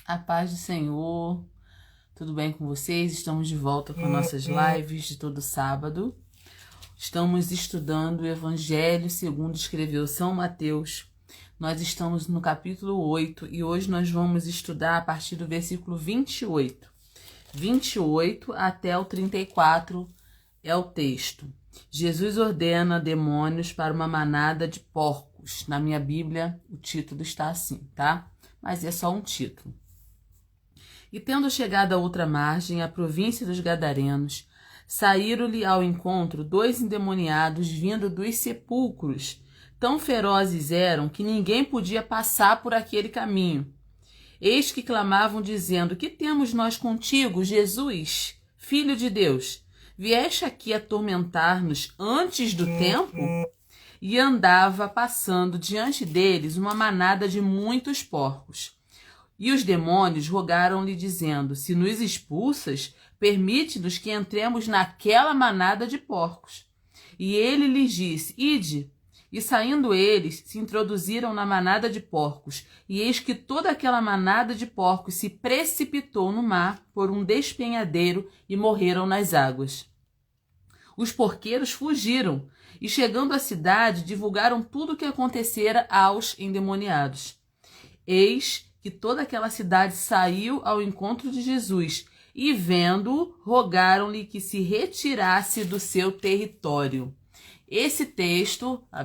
A paz do Senhor, tudo bem com vocês? Estamos de volta com nossas lives de todo sábado. Estamos estudando o Evangelho segundo escreveu São Mateus. Nós estamos no capítulo 8 e hoje nós vamos estudar a partir do versículo 28. 28 até o 34 é o texto. Jesus ordena demônios para uma manada de porcos. Na minha Bíblia, o título está assim, tá? Mas é só um título. E tendo chegado à outra margem, a província dos Gadarenos, saíram-lhe ao encontro 2 endemoniados vindo dos sepulcros. Tão ferozes eram que ninguém podia passar por aquele caminho. Eis que clamavam dizendo: que temos nós contigo, Jesus, Filho de Deus? Vieste aqui atormentar-nos antes do tempo? E andava passando diante deles uma manada de muitos porcos. E os demônios rogaram-lhe, dizendo: se nos expulsas, permite-nos que entremos naquela manada de porcos. E ele lhes disse: ide. E saindo eles, se introduziram na manada de porcos, e eis que toda aquela manada de porcos se precipitou no mar por um despenhadeiro e morreram nas águas. Os porqueiros fugiram, e chegando à cidade, divulgaram tudo o que acontecera aos endemoniados. Eis que toda aquela cidade saiu ao encontro de Jesus, e vendo-o, rogaram-lhe que se retirasse do seu território. Esse texto, a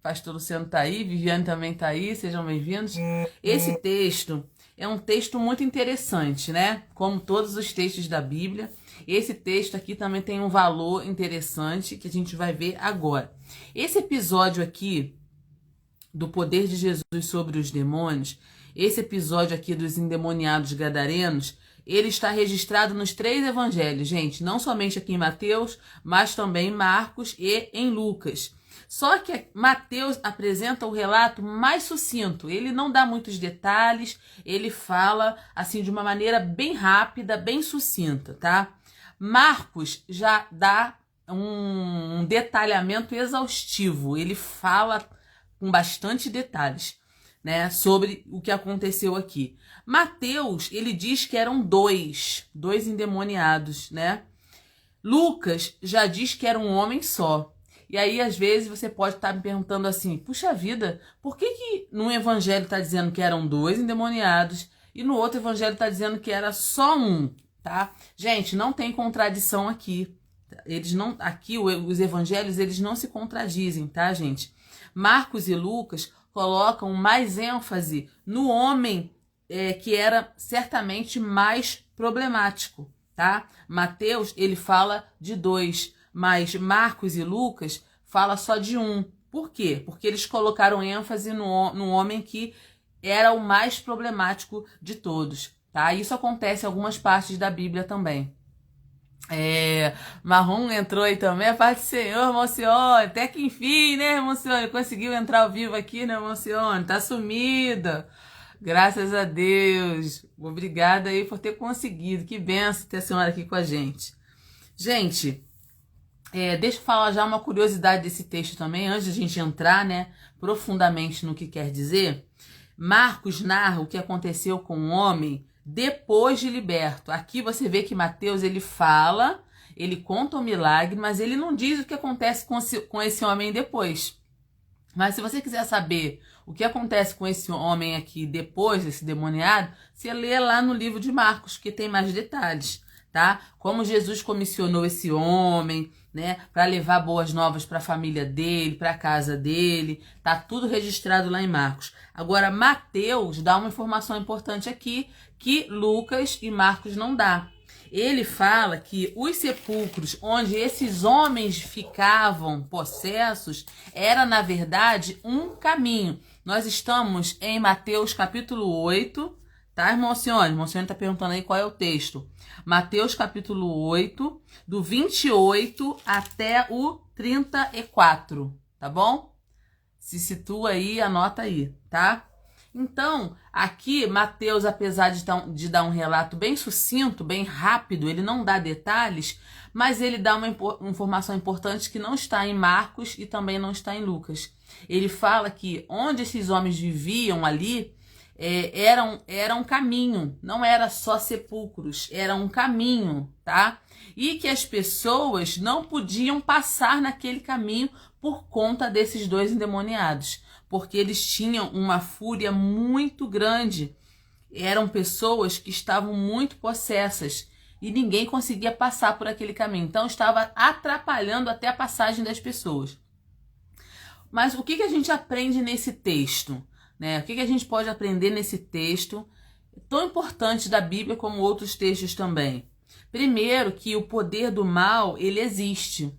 pastor Luciano está aí, Viviane também está aí, sejam bem-vindos. Esse texto é um texto muito interessante, né? Como todos os textos da Bíblia, esse texto aqui também tem um valor interessante que a gente vai ver agora. Esse episódio aqui do poder de Jesus sobre os demônios, esse episódio aqui dos endemoniados gadarenos, ele está registrado nos 3 evangelhos, gente, não somente aqui em Mateus, mas também em Marcos e em Lucas. Só que Mateus apresenta o relato mais sucinto, ele não dá muitos detalhes, ele fala assim de uma maneira bem rápida, bem sucinta, tá? Marcos já dá um detalhamento exaustivo, ele fala com bastante detalhes, né, sobre o que aconteceu aqui. Mateus, ele diz que eram dois endemoniados, né? Lucas já diz que era um homem só. E aí, às vezes, você pode estar me perguntando assim: puxa vida, por que num evangelho está dizendo que eram 2 endemoniados e no outro evangelho está dizendo que era só um, tá? Gente, não tem contradição aqui. Os evangelhos, eles não se contradizem, tá, gente? Marcos e Lucas colocam mais ênfase no homem que era certamente mais problemático, tá? Mateus, ele fala de 2, mas Marcos e Lucas fala só de 1. Por quê? Porque eles colocaram ênfase no homem que era o mais problemático de todos, tá? Isso acontece em algumas partes da Bíblia também. Marrom entrou aí também, a paz do Senhor, Monsione, até que enfim, né, Monsione, conseguiu entrar ao vivo aqui, né, Monsione, tá sumida, graças a Deus, obrigada aí por ter conseguido, que benção ter a senhora aqui com a gente. Gente, deixa eu falar já uma curiosidade desse texto também, antes de a gente entrar, né, profundamente no que quer dizer. Marcos narra o que aconteceu com o homem depois de liberto. Aqui você vê que Mateus, ele fala, ele conta o milagre, mas ele não diz o que acontece com esse homem depois. Mas se você quiser saber o que acontece com esse homem aqui depois desse demoniado, você lê lá no livro de Marcos, que tem mais detalhes, tá? Como Jesus comissionou esse homem, né, para levar boas novas para a família dele, para a casa dele, tá tudo registrado lá em Marcos. Agora, Mateus dá uma informação importante aqui que Lucas e Marcos não dá. Ele fala que os sepulcros onde esses homens ficavam possessos era, na verdade, um caminho. Nós estamos em Mateus capítulo 8, tá, irmão Sione? Irmão Sione está perguntando aí qual é o texto. Mateus capítulo 8, do 28 até o 34, tá bom? Se situa aí, anota aí, tá? Então, aqui, Mateus, apesar de dar um relato bem sucinto, bem rápido, ele não dá detalhes, mas ele dá uma informação importante que não está em Marcos e também não está em Lucas. Ele fala que onde esses homens viviam ali, era um caminho, não era só sepulcros, era um caminho, tá? E que as pessoas não podiam passar naquele caminho por conta desses dois endemoniados, porque eles tinham uma fúria muito grande. Eram pessoas que estavam muito possessas e ninguém conseguia passar por aquele caminho. Então estava atrapalhando até a passagem das pessoas. Mas o que a gente aprende nesse texto? Né? O que a gente pode aprender nesse texto tão importante da Bíblia como outros textos também? Primeiro, que o poder do mal, ele existe.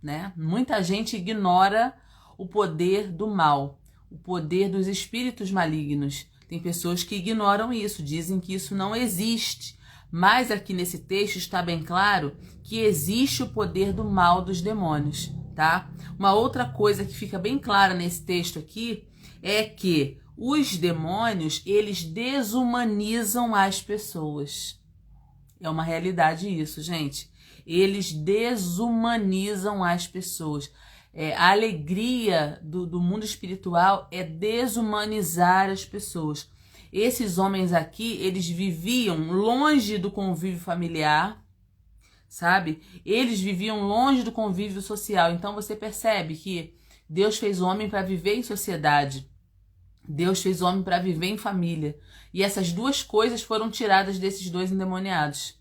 Né? Muita gente ignora o poder do mal, o poder dos espíritos malignos. Tem pessoas que ignoram isso, dizem que isso não existe. Mas aqui nesse texto está bem claro que existe o poder do mal dos demônios, tá? Uma outra coisa que fica bem clara nesse texto aqui é que os demônios, eles desumanizam as pessoas. É uma realidade isso, gente. Eles desumanizam as pessoas. A alegria do mundo espiritual é desumanizar as pessoas. Esses homens aqui, eles viviam longe do convívio familiar, sabe? Eles viviam longe do convívio social. Então você percebe que Deus fez o homem para viver em sociedade. Deus fez o homem para viver em família. E essas duas coisas foram tiradas desses dois endemoniados.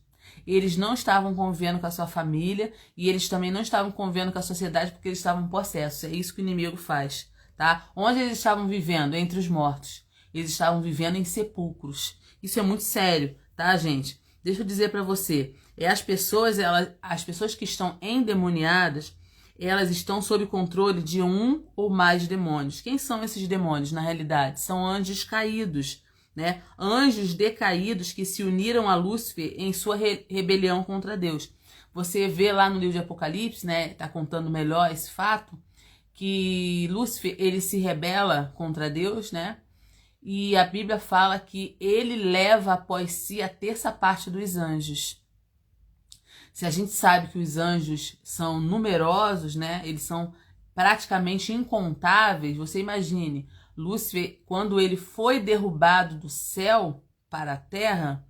Eles não estavam convivendo com a sua família e eles também não estavam convivendo com a sociedade porque eles estavam possessos. É isso que o inimigo faz, tá? Onde eles estavam vivendo? Entre os mortos. Eles estavam vivendo em sepulcros. Isso é muito sério, tá, gente? Deixa eu dizer para você. As pessoas que estão endemoniadas, elas estão sob controle de um ou mais demônios. Quem são esses demônios, na realidade? São anjos caídos, né? Anjos decaídos que se uniram a Lúcifer em sua rebelião contra Deus. Você vê lá no livro de Apocalipse, né? Tá contando melhor esse fato, que Lúcifer, ele se rebela contra Deus, né? E a Bíblia fala que ele leva após si a terça parte dos anjos. Se a gente sabe que os anjos são numerosos, né? Eles são praticamente incontáveis. Você imagine, Lúcifer, quando ele foi derrubado do céu para a terra,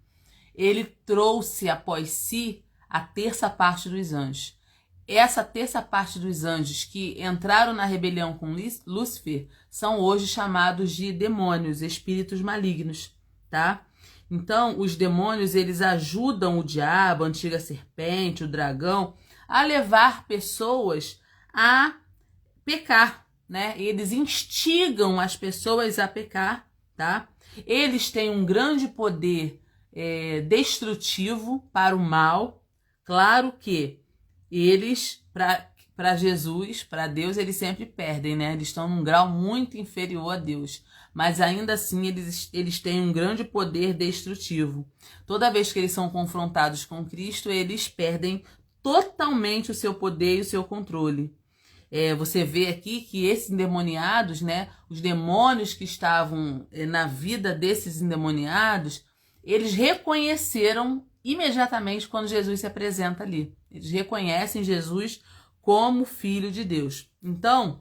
ele trouxe após si a terça parte dos anjos. Essa terça parte dos anjos que entraram na rebelião com Lúcifer são hoje chamados de demônios, espíritos malignos, tá? Então, os demônios, eles ajudam o diabo, a antiga serpente, o dragão, a levar pessoas a pecar, né? Eles instigam as pessoas a pecar, tá? Eles têm um grande poder destrutivo para o mal. Claro que eles, para Jesus, para Deus, eles sempre perdem, né? Eles estão num grau muito inferior a Deus. Mas ainda assim, eles têm um grande poder destrutivo. Toda vez que eles são confrontados com Cristo, eles perdem totalmente o seu poder e o seu controle. Você vê aqui que esses endemoniados, né? Os demônios que estavam na vida desses endemoniados, eles reconheceram imediatamente quando Jesus se apresenta ali. Eles reconhecem Jesus como Filho de Deus. Então,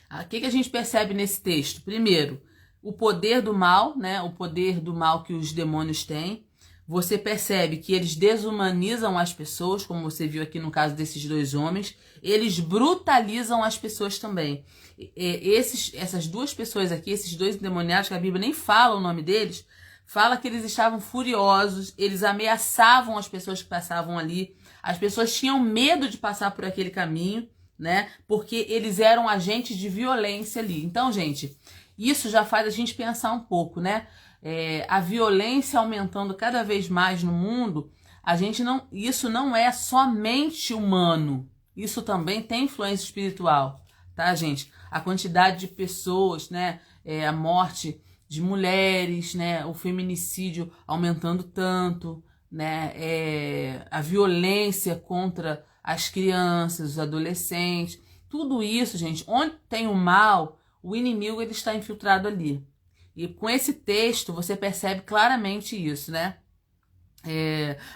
o que a gente percebe nesse texto? Primeiro, o poder do mal, né? O poder do mal que os demônios têm. Você percebe que eles desumanizam as pessoas, como você viu aqui no caso desses dois homens. Eles brutalizam as pessoas também. Essas duas pessoas aqui, esses dois endemoniados, que a Bíblia nem fala o nome deles, fala que eles estavam furiosos, eles ameaçavam as pessoas que passavam ali. As pessoas tinham medo de passar por aquele caminho, né? Porque eles eram agentes de violência ali. Então, gente, isso já faz a gente pensar um pouco, né? A violência aumentando cada vez mais no mundo, isso não é somente humano. Isso também tem influência espiritual, tá, gente? A quantidade de pessoas, né? A morte de mulheres, né? O feminicídio aumentando tanto, né? A violência contra as crianças, os adolescentes, tudo isso, gente, onde tem o mal, o inimigo ele está infiltrado ali. E com esse texto você percebe claramente isso, né?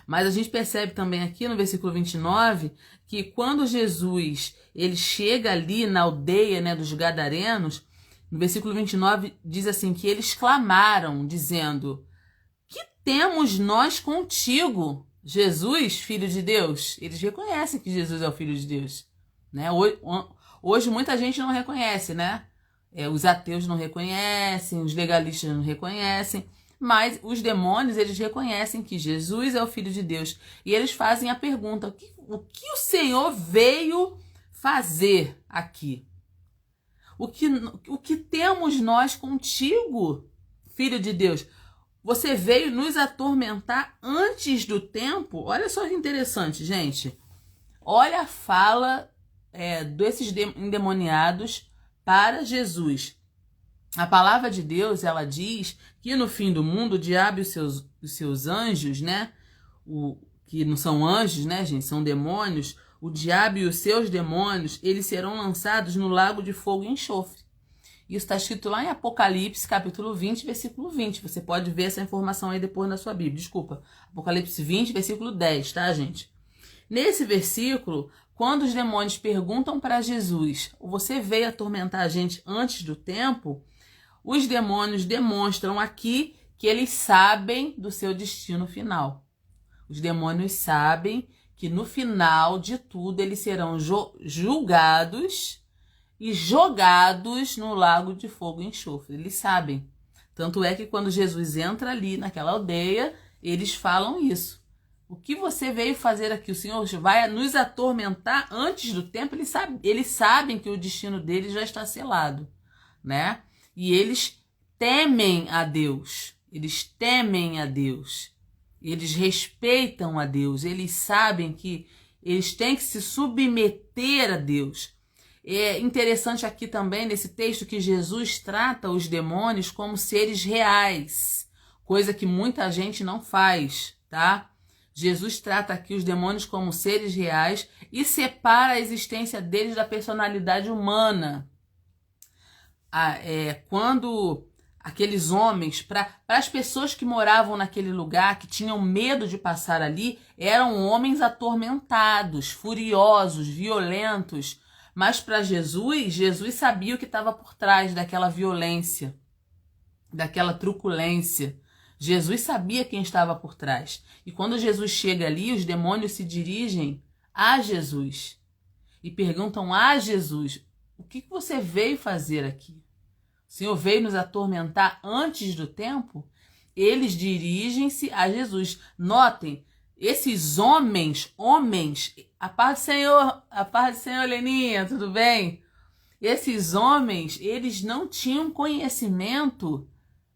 Mas a gente percebe também aqui no versículo 29 que quando Jesus ele chega ali na aldeia, né, dos Gadarenos, No versículo 29 diz assim, que eles clamaram, dizendo, que temos nós contigo, Jesus, Filho de Deus? Eles reconhecem que Jesus é o Filho de Deus, né? Hoje muita gente não reconhece, né? Os ateus não reconhecem, os legalistas não reconhecem, mas os demônios, eles reconhecem que Jesus é o Filho de Deus. E eles fazem a pergunta, o que o Senhor veio fazer aqui? O que temos nós contigo, Filho de Deus? Você veio nos atormentar antes do tempo? Olha só que interessante, gente. Olha a fala desses endemoniados para Jesus. A palavra de Deus, ela diz que no fim do mundo, o diabo e os seus anjos, né? Que não são anjos, né, gente? São demônios. O diabo e os seus demônios, eles serão lançados no lago de fogo e enxofre. Isso está escrito lá em Apocalipse, capítulo 20, versículo 20. Você pode ver essa informação aí depois na sua Bíblia. Desculpa. Apocalipse 20, versículo 10, tá, gente? Nesse versículo, quando os demônios perguntam para Jesus, você veio atormentar a gente antes do tempo? Os demônios demonstram aqui que eles sabem do seu destino final. Os demônios sabem que no final de tudo eles serão julgados e jogados no lago de fogo e enxofre. Eles sabem. Tanto é que quando Jesus entra ali naquela aldeia, eles falam isso. O que você veio fazer aqui? O Senhor vai nos atormentar antes do tempo? Eles sabem que o destino deles já está selado, né? E eles temem a Deus. Eles temem a Deus. Eles respeitam a Deus. Eles sabem que eles têm que se submeter a Deus. É interessante aqui também, nesse texto, que Jesus trata os demônios como seres reais, coisa que muita gente não faz, tá? Jesus trata aqui os demônios como seres reais e separa a existência deles da personalidade humana. Quando aqueles homens, para as pessoas que moravam naquele lugar, que tinham medo de passar ali, eram homens atormentados, furiosos, violentos. Mas para Jesus sabia o que estava por trás daquela violência, daquela truculência. Jesus sabia quem estava por trás. E quando Jesus chega ali, os demônios se dirigem a Jesus e perguntam a Jesus, o que você veio fazer aqui? O Senhor veio nos atormentar antes do tempo? Eles dirigem-se a Jesus. Notem, esses homens, a paz do Senhor, Leninha, tudo bem? Esses homens, eles não tinham conhecimento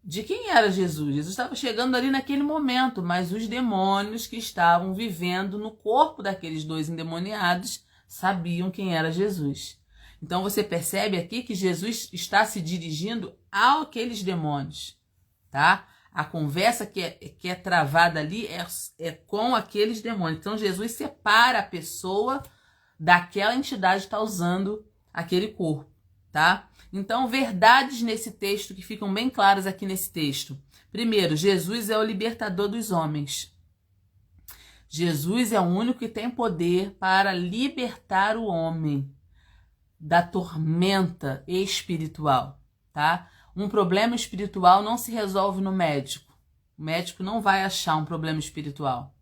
de quem era Jesus. Jesus estava chegando ali naquele momento, mas os demônios que estavam vivendo no corpo daqueles dois endemoniados sabiam quem era Jesus. Então você percebe aqui que Jesus está se dirigindo àqueles demônios, tá? A conversa que é travada ali é com aqueles demônios. Então Jesus separa a pessoa daquela entidade que está usando aquele corpo, tá? Então, verdades nesse texto que ficam bem claras aqui nesse texto. Primeiro, Jesus é o libertador dos homens. Jesus é o único que tem poder para libertar o homem da tormenta espiritual, tá? Um problema espiritual não se resolve no médico. O médico não vai achar um problema espiritual.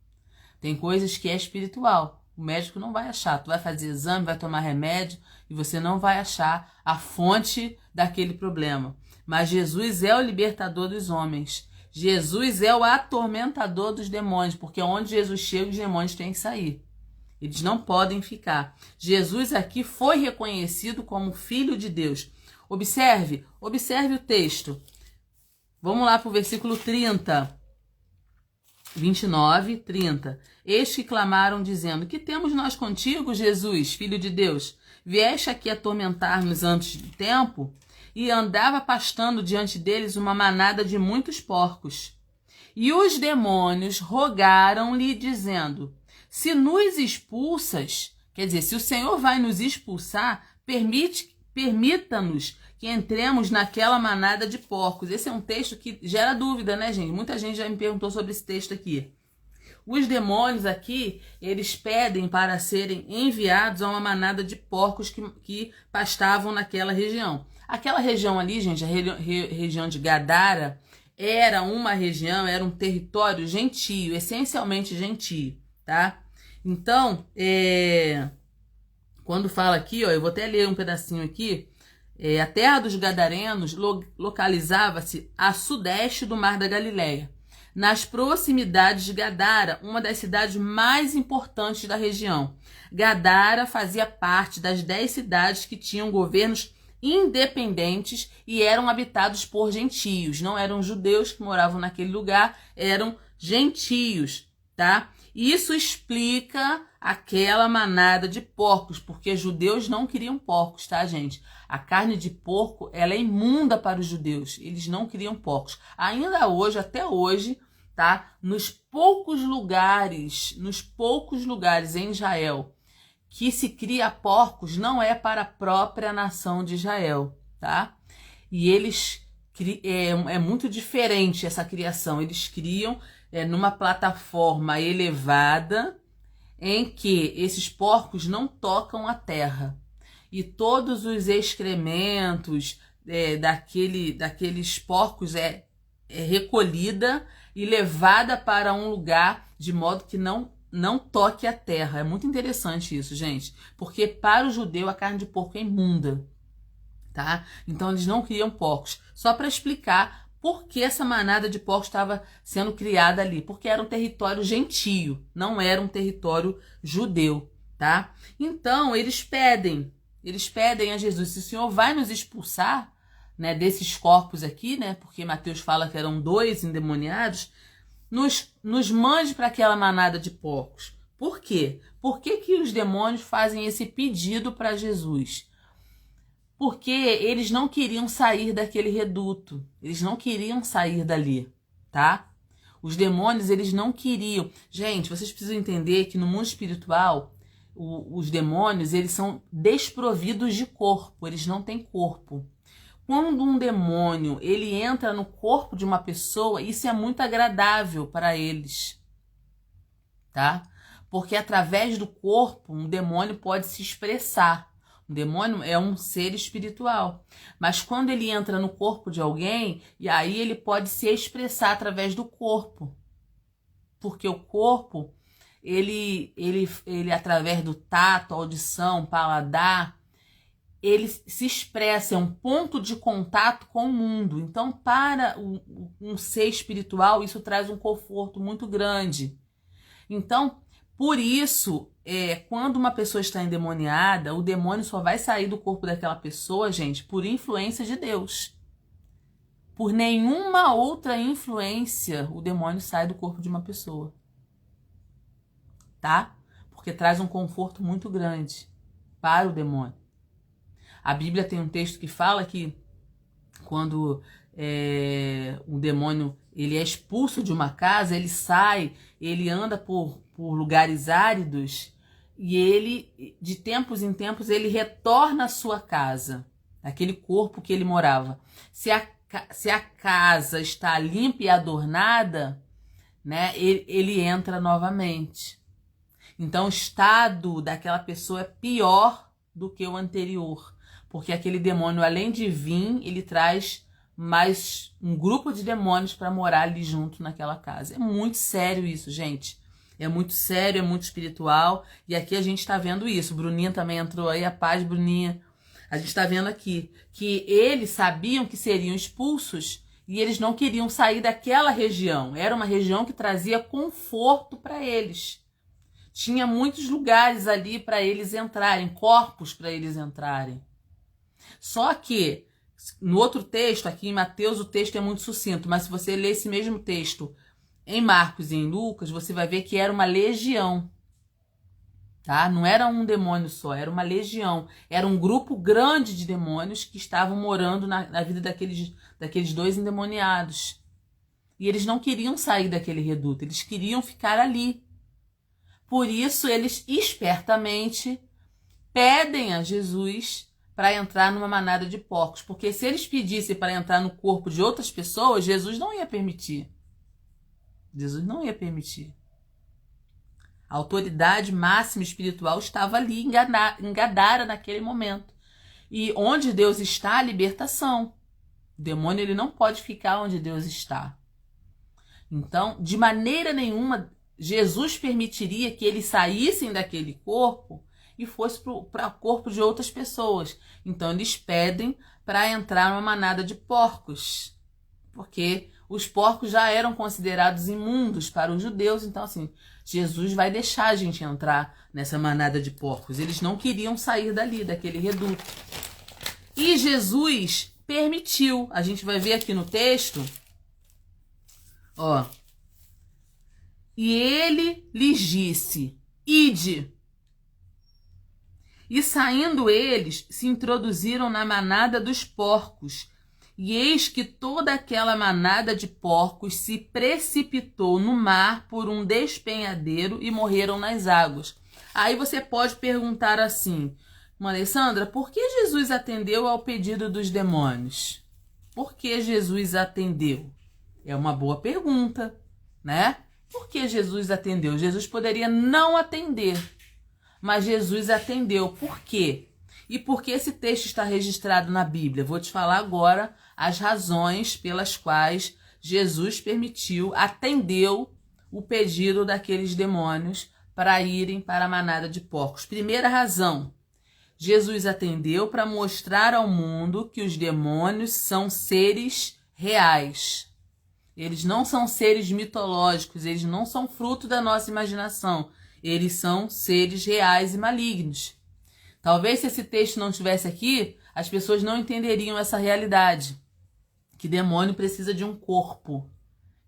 Tem coisas que é espiritual. O médico não vai achar. Tu vai fazer exame, vai tomar remédio e você não vai achar a fonte daquele problema. Mas Jesus é o libertador dos homens. Jesus é o atormentador dos demônios, porque onde Jesus chega, os demônios têm que sair. Eles não podem ficar. Jesus aqui foi reconhecido como Filho de Deus. Observe o texto. Vamos lá para o versículo 30. 29, 30. Eis que clamaram dizendo, que temos nós contigo, Jesus, Filho de Deus? Vieste aqui atormentar-nos antes do tempo? E andava pastando diante deles uma manada de muitos porcos. E os demônios rogaram-lhe, dizendo, se nos expulsas, quer dizer, se o Senhor vai nos expulsar, permita-nos que entremos naquela manada de porcos. Esse é um texto que gera dúvida, né, gente? Muita gente já me perguntou sobre esse texto aqui. Os demônios aqui, eles pedem para serem enviados a uma manada de porcos que pastavam naquela região. Aquela região ali, gente, a região de Gadara, era uma região, era um território gentio, essencialmente gentio, tá? Então, quando fala aqui, ó, eu vou até ler um pedacinho aqui, a terra dos Gadarenos localizava-se a sudeste do Mar da Galileia, nas proximidades de Gadara, uma das cidades mais importantes da região. Gadara fazia parte das 10 cidades que tinham governos independentes e eram habitados por gentios. Não eram judeus que moravam naquele lugar, eram gentios, tá? Isso explica aquela manada de porcos, porque judeus não queriam porcos, tá, gente? A carne de porco, ela é imunda para os judeus. Eles não queriam porcos. Ainda hoje, até hoje, tá? Nos poucos lugares em Israel que se cria porcos, não é para a própria nação de Israel, tá? E eles é muito diferente essa criação. Eles criam numa plataforma elevada em que esses porcos não tocam a terra. E todos os excrementos daqueles porcos é recolhida e levada para um lugar de modo que não toque a terra. É muito interessante isso, gente. Porque para o judeu a carne de porco é imunda, tá? Então eles não criam porcos. Só para explicar por que essa manada de porcos estava sendo criada ali. Porque era um território gentio, não era um território judeu, tá? Então eles pedem a Jesus: se o Senhor vai nos expulsar, né, desses corpos aqui, né? Porque Mateus fala que eram 2 endemoniados. Nos mande para aquela manada de porcos. Por quê? Por que os demônios fazem esse pedido para Jesus? Porque eles não queriam sair daquele reduto. Eles não queriam sair dali, tá? Os demônios, eles não queriam. Gente, vocês precisam entender que no mundo espiritual, os demônios, eles são desprovidos de corpo. Eles não têm corpo. Quando um demônio ele entra no corpo de uma pessoa, isso é muito agradável para eles, tá? Porque através do corpo, um demônio pode se expressar. Um demônio é um ser espiritual. Mas quando ele entra no corpo de alguém, e aí ele pode se expressar através do corpo. Porque o corpo, ele através do tato, audição, paladar, ele se expressa, é um ponto de contato com o mundo. Então, para um ser espiritual, isso traz um conforto muito grande. Então, por isso, quando uma pessoa está endemoniada, o demônio só vai sair do corpo daquela pessoa, gente, por influência de Deus. Por nenhuma outra influência, o demônio sai do corpo de uma pessoa. Tá? Porque traz um conforto muito grande para o demônio. A Bíblia tem um texto que fala que quando o demônio ele é expulso de uma casa, ele sai, ele anda por lugares áridos e ele, de tempos em tempos, ele retorna à sua casa, aquele corpo que ele morava. Se a casa está limpa e adornada, né, ele entra novamente. Então o estado daquela pessoa é pior do que o anterior. Porque aquele demônio, além de vir, ele traz mais um grupo de demônios para morar ali junto naquela casa. É muito sério isso, gente. É muito sério, é muito espiritual. E aqui a gente está vendo isso. Bruninha também entrou aí. A paz, Bruninha. A gente está vendo aqui que eles sabiam que seriam expulsos e eles não queriam sair daquela região. Era uma região que trazia conforto para eles. Tinha muitos lugares ali para eles entrarem, corpos para eles entrarem. Só que no outro texto, aqui em Mateus, o texto é muito sucinto, mas se você ler esse mesmo texto em Marcos e em Lucas, você vai ver que era uma legião, tá? Não era um demônio só, era uma legião. Era um grupo grande de demônios que estavam morando na vida daqueles 2 endemoniados. E eles não queriam sair daquele reduto, eles queriam ficar ali. Por isso, eles espertamente pedem a Jesus para entrar numa manada de porcos. Porque se eles pedissem para entrar no corpo de outras pessoas, Jesus não ia permitir. Jesus não ia permitir. A autoridade máxima espiritual estava ali em Gadara naquele momento. E onde Deus está, a libertação. O demônio ele não pode ficar onde Deus está. Então, de maneira nenhuma, Jesus permitiria que eles saíssem daquele corpo e fosse para o corpo de outras pessoas. Então, eles pedem para entrar numa manada de porcos, porque os porcos já eram considerados imundos para os judeus. Então, assim, Jesus vai deixar a gente entrar nessa manada de porcos. Eles não queriam sair dali, daquele reduto. E Jesus permitiu. A gente vai ver aqui no texto, ó. E ele lhes disse: ide. E saindo eles, se introduziram na manada dos porcos. E eis que toda aquela manada de porcos se precipitou no mar por um despenhadeiro e morreram nas águas. Aí você pode perguntar assim: Alessandra, por que Jesus atendeu ao pedido dos demônios? Por que Jesus atendeu? É uma boa pergunta, né? Por que Jesus atendeu? Jesus poderia não atender, mas Jesus atendeu. Por quê? E por que esse texto está registrado na Bíblia? Vou te falar agora as razões pelas quais Jesus atendeu o pedido daqueles demônios para irem para a manada de porcos. Primeira razão, Jesus atendeu para mostrar ao mundo que os demônios são seres reais. Eles não são seres mitológicos, eles não são fruto da nossa imaginação. Eles são seres reais e malignos. Talvez se esse texto não estivesse aqui, as pessoas não entenderiam essa realidade, que demônio precisa de um corpo.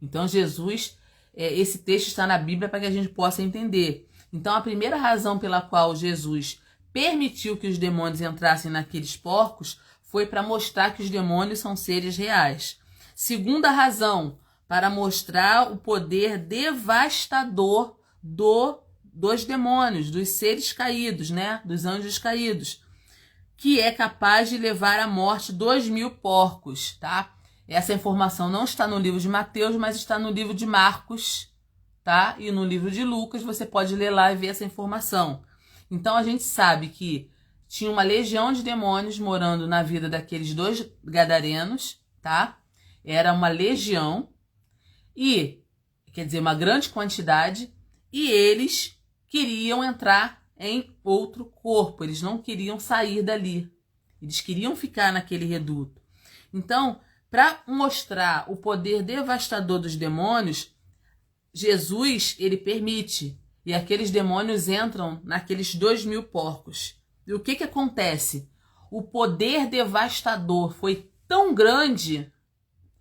Então Jesus, esse texto está na Bíblia para que a gente possa entender. Então a primeira razão pela qual Jesus permitiu que os demônios entrassem naqueles porcos foi para mostrar que os demônios são seres reais. Segunda razão, para mostrar o poder devastador dos demônios, dos seres caídos, né? Dos anjos caídos, que é capaz de levar à morte 2.000 porcos, tá? Essa informação não está no livro de Mateus, mas está no livro de Marcos, tá? E no livro de Lucas, você pode ler lá e ver essa informação. Então a gente sabe que tinha uma legião de demônios morando na vida daqueles 2 gadarenos, tá? Era uma legião, e quer dizer, uma grande quantidade, e eles queriam entrar em outro corpo, eles não queriam sair dali, eles queriam ficar naquele reduto. Então, para mostrar o poder devastador dos demônios, Jesus, ele permite, e aqueles demônios entram naqueles 2.000 porcos. E o que acontece? O poder devastador foi tão grande,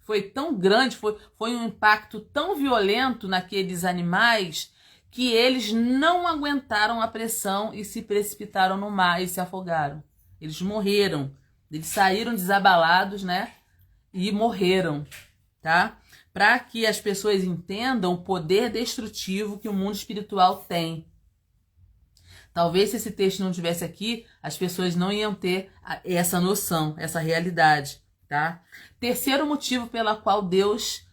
foi um impacto tão violento naqueles animais, que eles não aguentaram a pressão e se precipitaram no mar e se afogaram. Eles morreram, eles saíram desabalados, né? E morreram, tá? Para que as pessoas entendam o poder destrutivo que o mundo espiritual tem. Talvez se esse texto não estivesse aqui, as pessoas não iam ter essa noção, essa realidade, tá? Terceiro motivo pela qual Deus,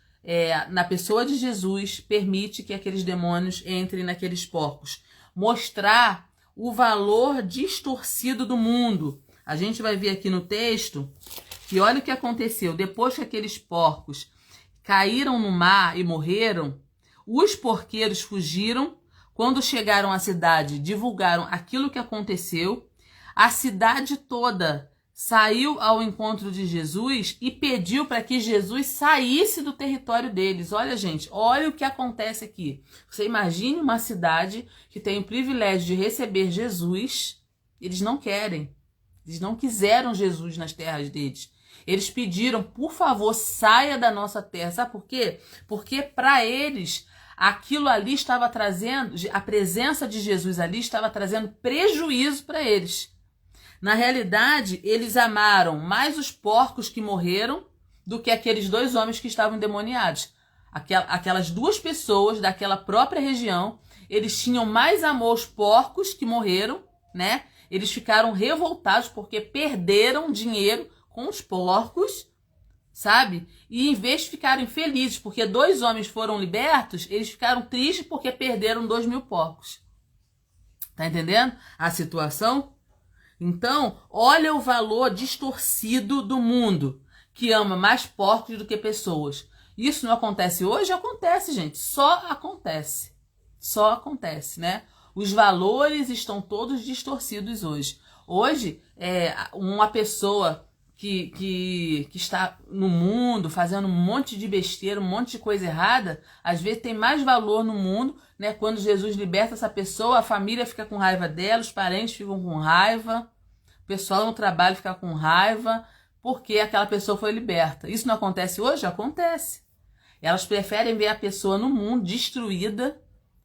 na pessoa de Jesus, permite que aqueles demônios entrem naqueles porcos. Mostrar o valor distorcido do mundo. A gente vai ver aqui no texto que olha o que aconteceu. Depois que aqueles porcos caíram no mar e morreram, os porqueiros fugiram. Quando chegaram à cidade, divulgaram aquilo que aconteceu. A cidade toda saiu ao encontro de Jesus e pediu para que Jesus saísse do território deles. Olha, gente, olha o que acontece aqui. Você imagine uma cidade que tem o privilégio de receber Jesus. Eles não querem. Eles não quiseram Jesus nas terras deles. Eles pediram, por favor, saia da nossa terra. Sabe por quê? Porque para eles, aquilo ali estava trazendo, a presença de Jesus ali estava trazendo prejuízo para eles. Na realidade, eles amaram mais os porcos que morreram do que aqueles 2 homens que estavam endemoniados. Aquelas 2 pessoas daquela própria região, eles tinham mais amor aos porcos que morreram, né? Eles ficaram revoltados porque perderam dinheiro com os porcos, sabe? E em vez de ficarem felizes porque 2 homens foram libertos, eles ficaram tristes porque perderam 2.000 porcos. Tá entendendo a situação? Então, olha o valor distorcido do mundo, que ama mais porcos do que pessoas. Isso não acontece hoje? Acontece, gente. Só acontece. Só acontece, né? Os valores estão todos distorcidos hoje. Hoje, uma pessoa que está no mundo fazendo um monte de besteira, um monte de coisa errada, às vezes tem mais valor no mundo, né? Quando Jesus liberta essa pessoa, a família fica com raiva dela, os parentes ficam com raiva, o pessoal no trabalho fica com raiva, porque aquela pessoa foi liberta. Isso não acontece hoje? Acontece. Elas preferem ver a pessoa no mundo destruída,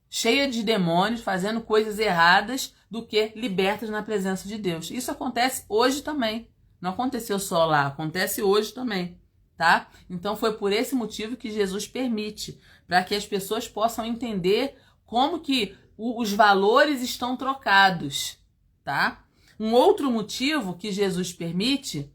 cheia de demônios, fazendo coisas erradas, do que libertas na presença de Deus. Isso acontece hoje também. Não aconteceu só lá, acontece hoje também, tá? Então foi por esse motivo que Jesus permite, para que as pessoas possam entender como que os valores estão trocados, tá? Um outro motivo que Jesus permite,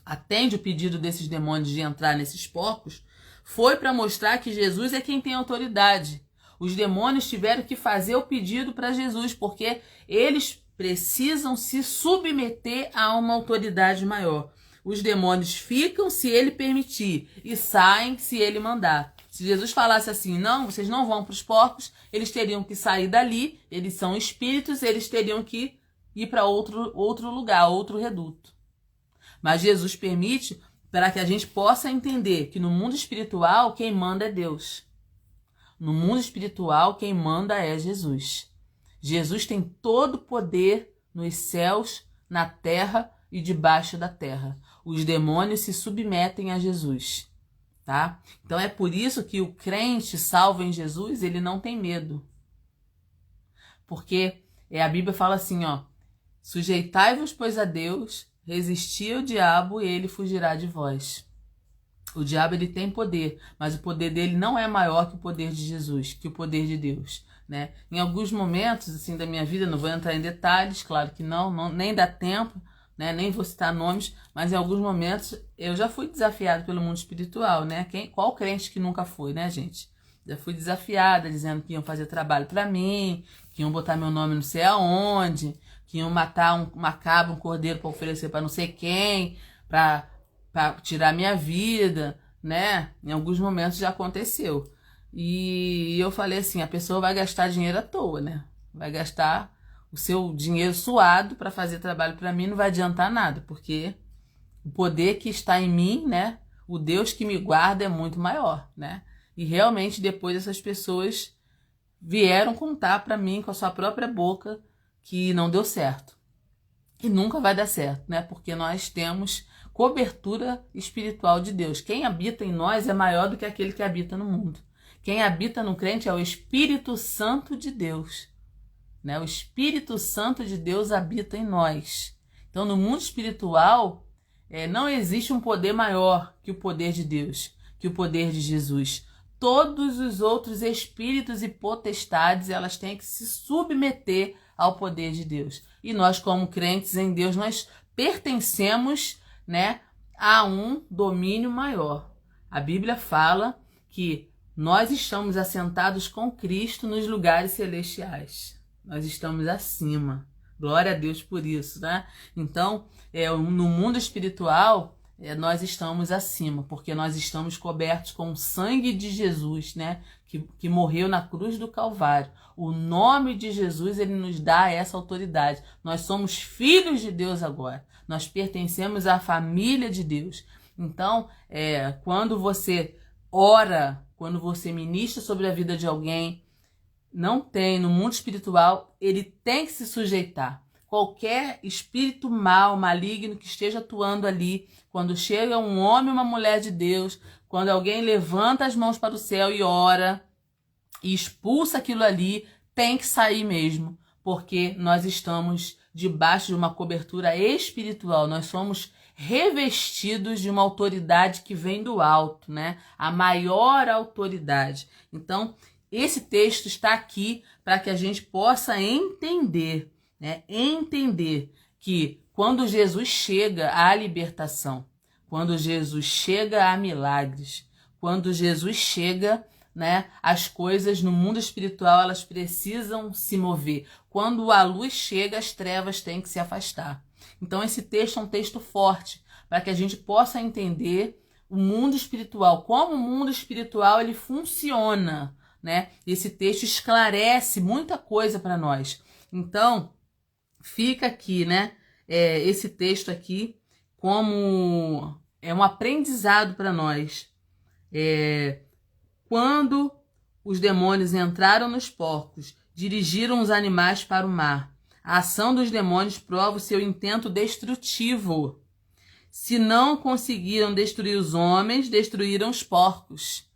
atende o pedido desses demônios de entrar nesses porcos, foi para mostrar que Jesus é quem tem autoridade. Os demônios tiveram que fazer o pedido para Jesus, porque eles precisam se submeter a uma autoridade maior. Os demônios ficam se ele permitir e saem se ele mandar. Se Jesus falasse assim, não, vocês não vão para os porcos, eles teriam que sair dali, eles são espíritos, eles teriam que ir para outro lugar, outro reduto. Mas Jesus permite para que a gente possa entender que no mundo espiritual quem manda é Deus. No mundo espiritual quem manda é Jesus. Jesus tem todo o poder nos céus, na terra e debaixo da terra. Os demônios se submetem a Jesus, tá? Então é por isso que o crente salvo em Jesus, ele não tem medo. Porque a Bíblia fala assim, ó, sujeitai-vos, pois, a Deus, resisti ao diabo e ele fugirá de vós. O diabo, ele tem poder, mas o poder dele não é maior que o poder de Jesus, que o poder de Deus, né? Em alguns momentos assim da minha vida, não vou entrar em detalhes, claro que não nem dá tempo, né? Nem vou citar nomes, mas em alguns momentos eu já fui desafiado pelo mundo espiritual, né? Qual crente que nunca foi, né, gente? Já fui desafiada, dizendo que iam fazer trabalho para mim, que iam botar meu nome não sei aonde, que iam matar uma cabra, um cordeiro para oferecer para não sei quem, para tirar minha vida, né? Em alguns momentos já aconteceu. E eu falei assim, a pessoa vai gastar dinheiro à toa, né? Vai gastar o seu dinheiro suado para fazer trabalho para mim, não vai adiantar nada, porque o poder que está em mim, né? O Deus que me guarda é muito maior, né? E realmente depois essas pessoas vieram contar para mim com a sua própria boca que não deu certo. E nunca vai dar certo, né? Porque nós temos cobertura espiritual de Deus. Quem habita em nós é maior do que aquele que habita no mundo. Quem habita no crente é o Espírito Santo de Deus, né? O Espírito Santo de Deus habita em nós. Então, no mundo espiritual, não existe um poder maior que o poder de Deus, que o poder de Jesus. Todos os outros espíritos e potestades, elas têm que se submeter ao poder de Deus. E nós, como crentes em Deus, nós pertencemos, né, a um domínio maior. A Bíblia fala que nós estamos assentados com Cristo nos lugares celestiais. Nós estamos acima. Glória a Deus por isso, né? Então, no mundo espiritual, nós estamos acima, porque nós estamos cobertos com o sangue de Jesus, né? Que morreu na cruz do Calvário. O nome de Jesus, ele nos dá essa autoridade. Nós somos filhos de Deus agora. Nós pertencemos à família de Deus. Então, quando você ora, quando você ministra sobre a vida de alguém, no mundo espiritual, ele tem que se sujeitar. Qualquer espírito mal, maligno que esteja atuando ali, quando chega um homem ou uma mulher de Deus, quando alguém levanta as mãos para o céu e ora e expulsa aquilo ali, tem que sair mesmo, porque nós estamos debaixo de uma cobertura espiritual, nós somos revestidos de uma autoridade que vem do alto, né? A maior autoridade. Então, esse texto está aqui para que a gente possa entender, né? Entender que quando Jesus chega à libertação, quando Jesus chega a milagres, quando Jesus chega né, as coisas no mundo espiritual, elas precisam se mover. Quando a luz chega, as trevas têm que se afastar. Então esse texto é um texto forte, para que a gente possa entender o mundo espiritual, como o mundo espiritual ele funciona, né? Esse texto esclarece muita coisa para nós. Então, fica aqui, né, esse texto aqui como um aprendizado para nós. Quando os demônios entraram nos porcos, dirigiram os animais para o mar. A ação dos demônios prova o seu intento destrutivo. Se não conseguiram destruir os homens, destruíram os porcos.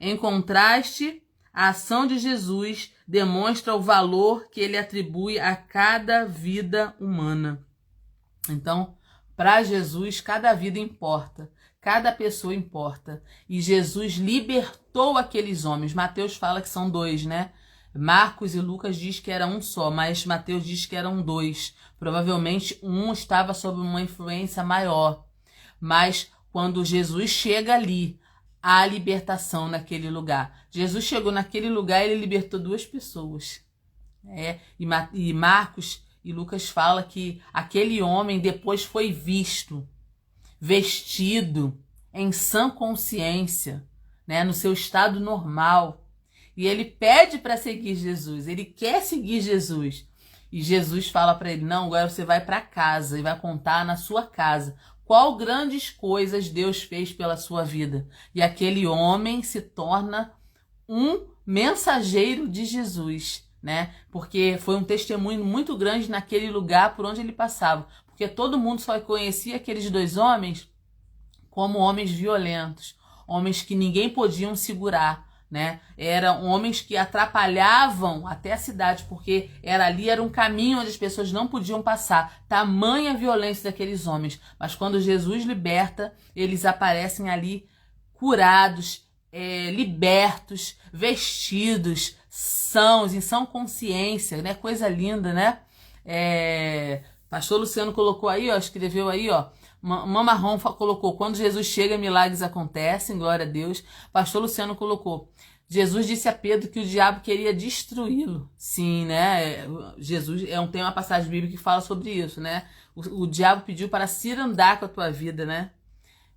Em contraste, a ação de Jesus demonstra o valor que ele atribui a cada vida humana. Então, para Jesus, cada vida importa. Cada pessoa importa. E Jesus libertou aqueles homens. Mateus fala que são 2, né? Marcos e Lucas diz que era um só, mas Mateus diz que eram 2. Provavelmente um estava sob uma influência maior. Mas quando Jesus chega ali, há libertação naquele lugar. Jesus chegou naquele lugar e ele libertou 2 pessoas. E Marcos e Lucas fala que aquele homem depois foi visto, vestido em sã consciência, né, no seu estado normal. E ele pede para seguir Jesus, ele quer seguir Jesus. E Jesus fala para ele, não, agora você vai para casa e vai contar na sua casa qual grandes coisas Deus fez pela sua vida. E aquele homem se torna um mensageiro de Jesus, né? Porque foi um testemunho muito grande naquele lugar por onde ele passava. Porque todo mundo só conhecia aqueles 2 homens como homens violentos, homens que ninguém podia segurar, né? Eram homens que atrapalhavam até a cidade, porque era um caminho onde as pessoas não podiam passar. Tamanha violência daqueles homens. Mas quando Jesus liberta, eles aparecem ali curados, libertos, vestidos, sãos, em sã consciência, né? Coisa linda, né? Pastor Luciano colocou aí, ó, escreveu aí, ó. Mamarrão colocou, quando Jesus chega, milagres acontecem, glória a Deus. Pastor Luciano colocou, Jesus disse a Pedro que o diabo queria destruí-lo. Sim, né? Jesus, tem uma passagem bíblica que fala sobre isso, né? O diabo pediu para se andar com a tua vida, né?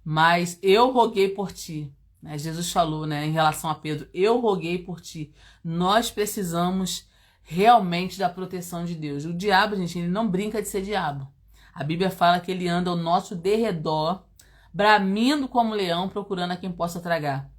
Mas eu roguei por ti. Né? Jesus falou, né, em relação a Pedro, eu roguei por ti. Nós precisamos realmente da proteção de Deus. O diabo, gente, ele não brinca de ser diabo. A Bíblia fala que ele anda ao nosso derredor, bramindo como leão, procurando a quem possa tragar.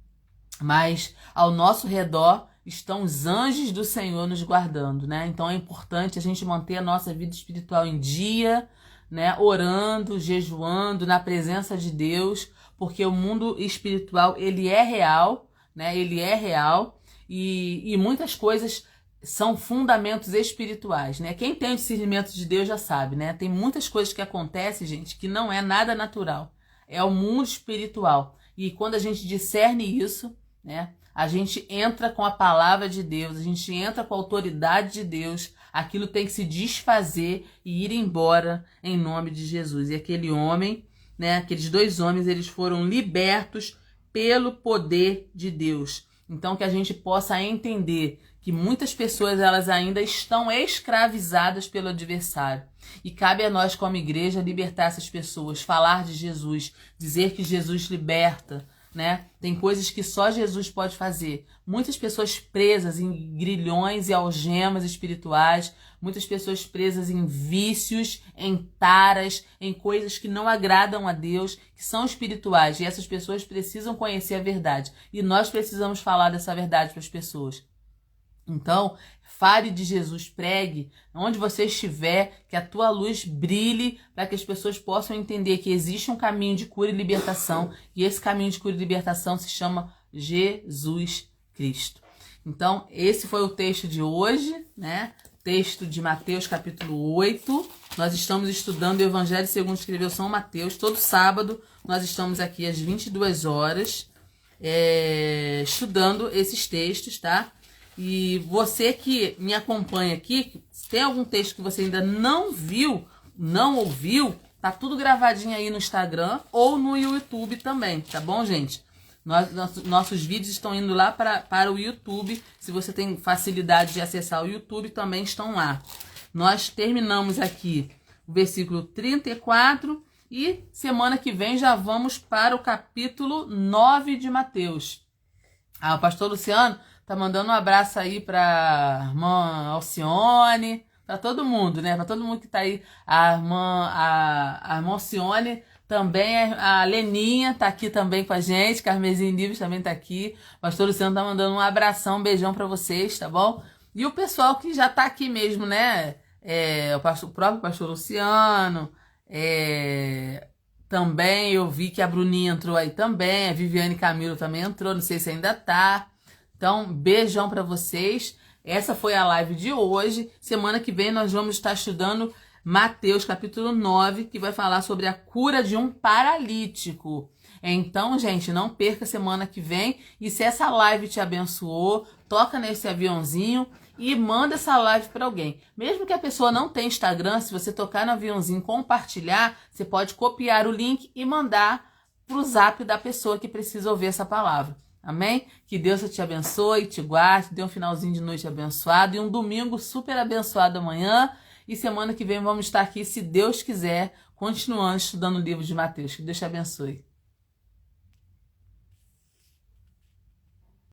Mas ao nosso redor estão os anjos do Senhor nos guardando, né? Então é importante a gente manter a nossa vida espiritual em dia, né? Orando, jejuando, na presença de Deus, porque o mundo espiritual, ele é real, né? Ele é real e muitas coisas são fundamentos espirituais, né? Quem tem o discernimento de Deus já sabe, né? Tem muitas coisas que acontecem, gente, que não é nada natural. É o mundo espiritual. E quando a gente discerne isso, né? A gente entra com a palavra de Deus, a gente entra com a autoridade de Deus. Aquilo tem que se desfazer e ir embora em nome de Jesus. E aquele homem, né? Aqueles 2 homens, eles foram libertos pelo poder de Deus. Então que a gente possa entender que muitas pessoas elas ainda estão escravizadas pelo adversário. E cabe a nós como igreja libertar essas pessoas, falar de Jesus, dizer que Jesus liberta, né? Tem coisas que só Jesus pode fazer. Muitas pessoas presas em grilhões e algemas espirituais, muitas pessoas presas em vícios, em taras, em coisas que não agradam a Deus, que são espirituais. E essas pessoas precisam conhecer a verdade. E nós precisamos falar dessa verdade para as pessoas. Então, fale de Jesus, pregue, onde você estiver, que a tua luz brilhe para que as pessoas possam entender que existe um caminho de cura e libertação, e esse caminho de cura e libertação se chama Jesus Cristo. Então, esse foi o texto de hoje, né? Texto de Mateus capítulo 8. Nós estamos estudando o Evangelho segundo escreveu São Mateus. Todo sábado nós estamos aqui às 22 horas, estudando esses textos, tá? E você que me acompanha aqui, se tem algum texto que você ainda não viu, não ouviu, tá tudo gravadinho aí no Instagram ou no YouTube também, tá bom, gente? Nossos vídeos estão indo lá para o YouTube. Se você tem facilidade de acessar o YouTube, também estão lá. Nós terminamos aqui o versículo 34 e semana que vem já vamos para o capítulo 9 de Mateus. O pastor Luciano tá mandando um abraço aí para irmã Alcione, para todo mundo, né? Para todo mundo que tá aí. A irmã Alcione também, a Leninha tá aqui também com a gente, Carmesim Nives também tá aqui. O pastor Luciano tá mandando um abração, um beijão para vocês, tá bom? E o pessoal que já tá aqui mesmo, né? O próprio pastor Luciano, também eu vi que a Bruninha entrou aí também, a Viviane Camilo também entrou, não sei se ainda tá. Então, beijão para vocês. Essa foi a live de hoje. Semana que vem nós vamos estar estudando Mateus capítulo 9, que vai falar sobre a cura de um paralítico. Então, gente, não perca semana que vem. E se essa live te abençoou, toca nesse aviãozinho e manda essa live para alguém. Mesmo que a pessoa não tenha Instagram, se você tocar no aviãozinho e compartilhar, você pode copiar o link e mandar para o zap da pessoa que precisa ouvir essa palavra. Amém? Que Deus te abençoe, te guarde, dê um finalzinho de noite abençoado e um domingo super abençoado amanhã. E semana que vem vamos estar aqui, se Deus quiser, continuando estudando o livro de Mateus. Que Deus te abençoe.